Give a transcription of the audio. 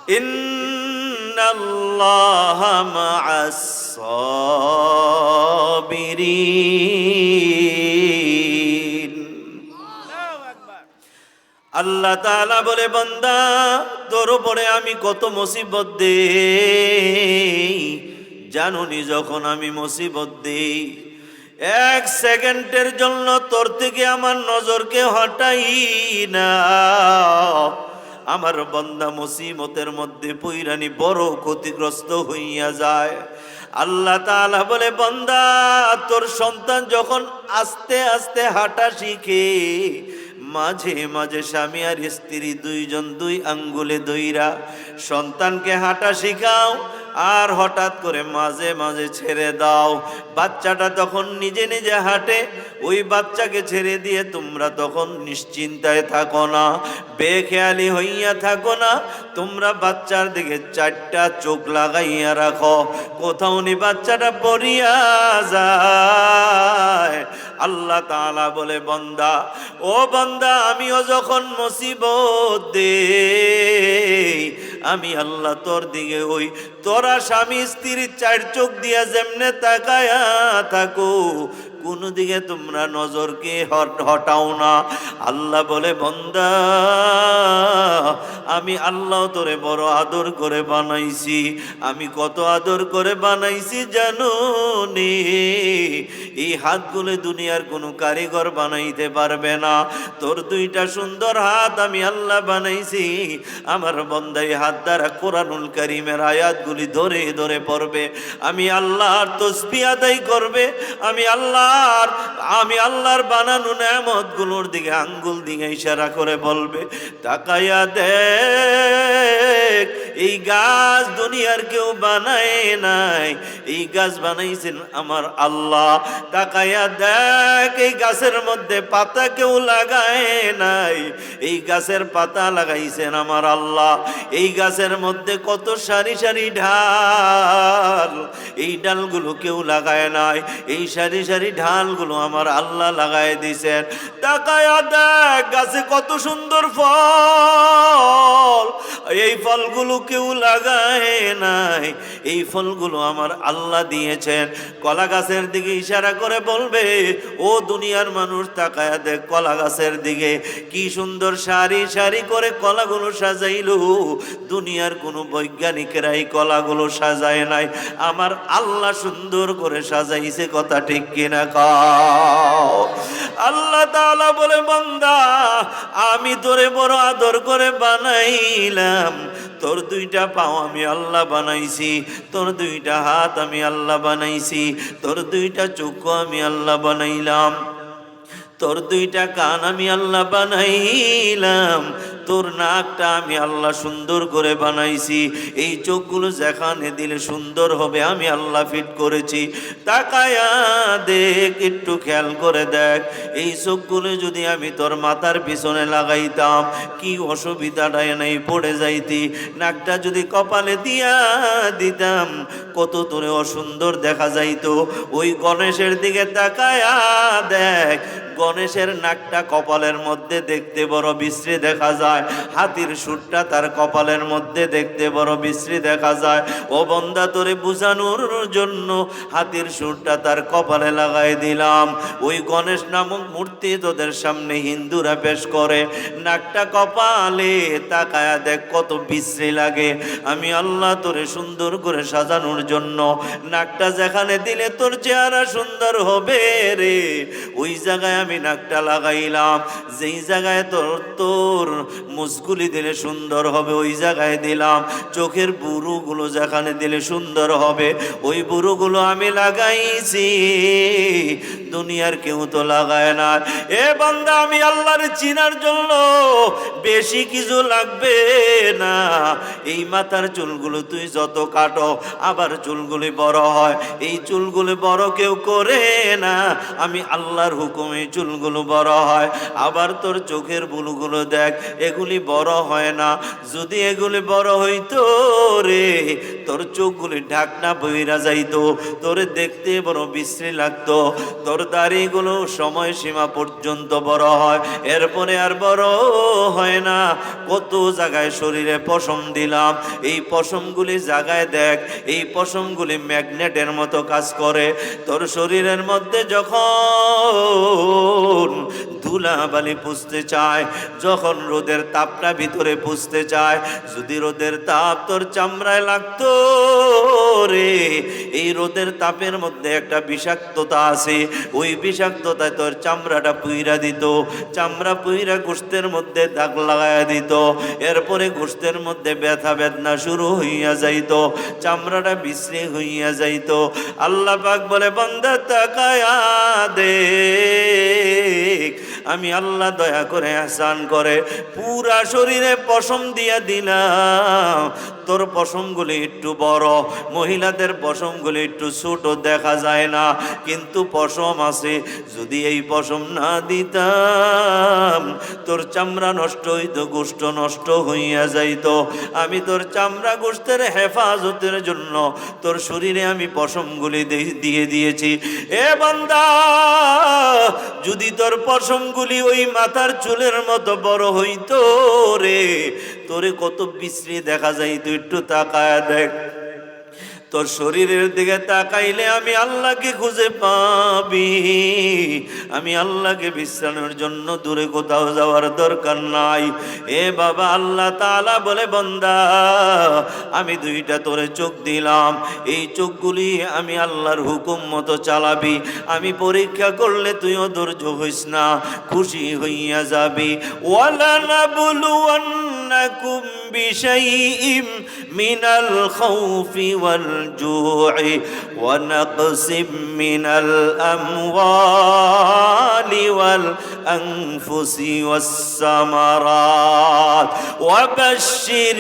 ইন্নাল্লাহা মা'আস সাবিরিন। আল্লাহ তাআলা বলে, বান্দা তোর উপরে আমি কত মুসিবত দেই, জানুনি যখন আমি মুসিবত দেই, এক সেকেন্ডের জন্য তোর থেকে আমার নজরকে হটাই না। আমার বান্দা মুসিবতের মধ্যে পইরানি বড় ক্ষতিগ্রস্ত হইয়া যায়। আল্লাহ তাআলা বলে, বান্দা তোর সন্তান যখন আস্তে আস্তে হাঁটা শিখে, মাঝে মাঝে স্বামী আর স্ত্রী দুইজন দুই আঙ্গুলে দইরা সন্তানকে হাঁটা শিখাও, আর হঠাৎ করে মাঝে মাঝে ছেড়ে দাও। বাচ্চাটা তখন নিজে নিজে হাঁটে, ওই বাচ্চাকে ছেড়ে দিয়ে তোমরা তখন নিশ্চিন্তায় থাকো না, বেখেয়ালি হইয়া থাকো না। তোমরা বাচ্চার দিকে চারটা চোখ লাগাইয়া রাখো, কোথাও নি বাচ্চাটা পড়িয়া যায়। আল্লাহ তাআলা বলে, বান্দা ও বান্দা, আমিও যখন মুসিবত দেই, আমি আল্লাহ তোর দিকে ওই তোরা স্বামী স্ত্রীর চার চোখ দিয়া যেমনে তাকায়া থাকো, কোন দিকে তোমরা নজরকে হটাও না। আল্লাহ বলে, বান্দা আমি আল্লাহ তোরে বড় আদর করে বানাইছি। আমি কত আদর করে বানাইছি জানো নে? এই হাতগুলো দুনিয়ার কোনো কারিগর বানাইতে পারবে না। তোর দুইটা সুন্দর হাত আমি আল্লাহ বানাইছি। আমার বান্দা এই হাত দ্বারা কোরআনুল কারীমের আয়াতগুলি ধরে ধরে পড়বে, আমি আল্লাহর তাসবিহ আদায় করবে, আমি আল্লাহর বানানো নেয়ামতগুলোর দিকে আঙ্গুল দিয়ে ইশারা করে বলবে, তাকায়া দেখ, এই গাছ দুনিয়ার কেউ বানায় নাই, এই গাছ বানাইছেন আমার আল্লাহ। তাকায়া দেখ, এই গাছের মধ্যে পাতা কেউ লাগায় নাই, এই গাছের পাতা লাগাইছেন আমার আল্লাহ। এই গাছের মধ্যে কত সারি সারি ঢাল, এই ডালগুলো কেউ লাগায় নাই, এই সারি সারি ঢালগুলো আমার আল্লাহ লাগায় দিছেন। তাকায়া দেখ, গাছে কত সুন্দর ফল, এই ফলগুলো কেউ লাগায় নাই, এই ফলগুলো আমার আল্লাহ দিয়েছেন। কলা গাছের দিকে ইশারা করে বলবে, ও দুনিয়ার মানুষ তাকায়া দেখ কলা গাছের দিকে, কি সুন্দর সারি সারি করে কলাগুলো সাজাইলো। দুনিয়ার কোনো বৈজ্ঞানিকেরা এই কলাগুলো সাজায় নাই, আমার আল্লাহ সুন্দর করে সাজাইছে। কথা ঠিক কিনা কও? আল্লাহ তাআলা বলে, বান্দা আমি তোরে বড় আদর করে বানাইলাম। তোর দুইটা পাও আমি আল্লাহ বানাইছি, তোর দুইটা হাত আমি আল্লাহ বানাইছি, তোর দুইটা চোখ আমি আল্লাহ বানাইলাম, তোর দুইটা কান আমি আল্লাহ বানাইলাম, তোর নাকটা আমি আল্লাহ সুন্দর করে বানাইছি, এই চোখগুলো যেখানে দিলে সুন্দর হবে আমি আল্লাহ ফিট করেছি। তাকায়া দেখ, একটু খেয়াল করে দেখ, এই চোখগুলো যদি আমি তোর মাথার পিছনে লাগাইতাম কি অসুবিধাটাই নাই, পড়ে যাইতি। নাকটা যদি কপালে দিয়া দিতাম কত তোরে অসুন্দর দেখা যাইতো। ওই গণেশের দিকে তাকায়া দেখ, গণেশের নাকটা কপালের মধ্যে দেখতে বড় বিশ্রী দেখা যায়, হাতির সুরটা তার কপালের মধ্যে দেখতে বড় বিশ্রী দেখা যায়। ও বান্দা তোরে বুঝানোর জন্য হাতির সুরটা তার কপালে লাগাই দিলাম। ওই গণেশ নামক মূর্তি তোদের সামনে হিন্দুরা পেশ করে, নাকটা কপালে তাকায়া দেখ কত বিশ্রী লাগে। আমি আল্লাহ তোরে সুন্দর করে সাজানোর জন্য নাকটা যেখানে দিলে তোর চেহারা সুন্দর হবে রে, ওই জায়গায় আমি নাকটা লাগাইলাম। যেই জায়গায় তোর মুসগুলি দিলে সুন্দর হবে ওই জায়গায় দিলাম। চোখের বুরুগুলো যেখানে দিলে সুন্দর হবে ওই বুরুগুলো আমি লাগাইছি, দুনিয়ার কেউ তো লাগায় না। এ বান্দা, আমি আল্লাহর চিনার জন্য বেশি কিছু লাগবে না। এই মাথার চুলগুলো তুই যত কাটো আবার চুলগুলি বড় হয়, এই চুলগুলি বড় কেউ করে না, আমি আল্লাহর হুকুমে চুলগুলো বড় হয়। আবার তোর চোখের বুলুগুলো দেখ, এগুলি বড় হয় না। যদি এগুলি বড় হইতো রে, তোর চোখগুলি ঢাকনা বইরা যাইতো, তোরে দেখতে বড় বিশ্রী লাগতো। তোর দাড়িগুলো সময় সীমা পর্যন্ত বড় হয়, এরপরে আর বড় হয় না। কত জায়গায় শরীরে পশম পশম দিলাম, এই পশমগুলি জাগায় দেখ, এই পশমগুলি ম্যাগনেটের মতো কাজ করে। তোর শরীরের মধ্যে যখন ধুলাবালি পুষতে চায়, যখন রোদের তাপটা ভিতরে পুষতে চায়, যদি রোদের তাপ তোর চামড়ায় লাগতো রে, এই রোদের তাপের মধ্যে একটা বিষাক্ততা আছে, ওই বিষাক্ততায় তোর চামড়াটা পুইরা দিত, চামড়া পুইরা গোশতের মধ্যে দাগ লাগাইয়া দিত, এরপরে গোশতের মধ্যে ব্যথা বেদনা শুরু হইয়া যাইত, চামড়াটা বিশ্রী হইয়া যাইত। আল্লাহ পাক বলে, বান্দা তাকায়া দেখ, আমি আল্লাহ দয়া করে ইহসান করে পুরা শরীরে পশম দিয়া দিলাম। তোর পশমগুলি একটু বড়, মহিলাদের পশমগুলি একটু ছোট দেখা যায় না, কিন্তু পশম আছে। যদি এই পশম না দিতাম তোর চামড়া নষ্ট হইত, গোশত নষ্ট হইয়া যাইত। আমি তোর চামড়া গোশতের হেফাজতের জন্য তোর শরীরে আমি পশমগুলি দিয়ে দিয়েছি। এ বান্দা, যদি তোর পশমগুলি ওই মাথার চুলের মতো বড় হইতো রে, তোরে কত বিশ্রী দেখা যাইত। একটু তাকায় দেখ, তোর শরীরের দিকে তাকাইলে আমি আল্লাহকে খুঁজে পাবি। আমি আল্লাহকে বিশ্রামের জন্য দূরে কোথাও যাওয়ার দরকার নাই। এ বাবা, আল্লাহ তাআলা বলে, বান্দা আমি দুইটা তোরে চোখ দিলাম, এই চোখগুলি আমি আল্লাহর হুকুম মতো চালাবি। আমি পরীক্ষা করলে তুইও ধৈর্য হইস না, খুশি হইয়া যাবি। ওয়ালা নাবলুওয়ান্নাকুম বিশাইইম মিনাল খাউফি ওয়াল الجوع ونقص من الأموال والأنفس والثمرات وبشر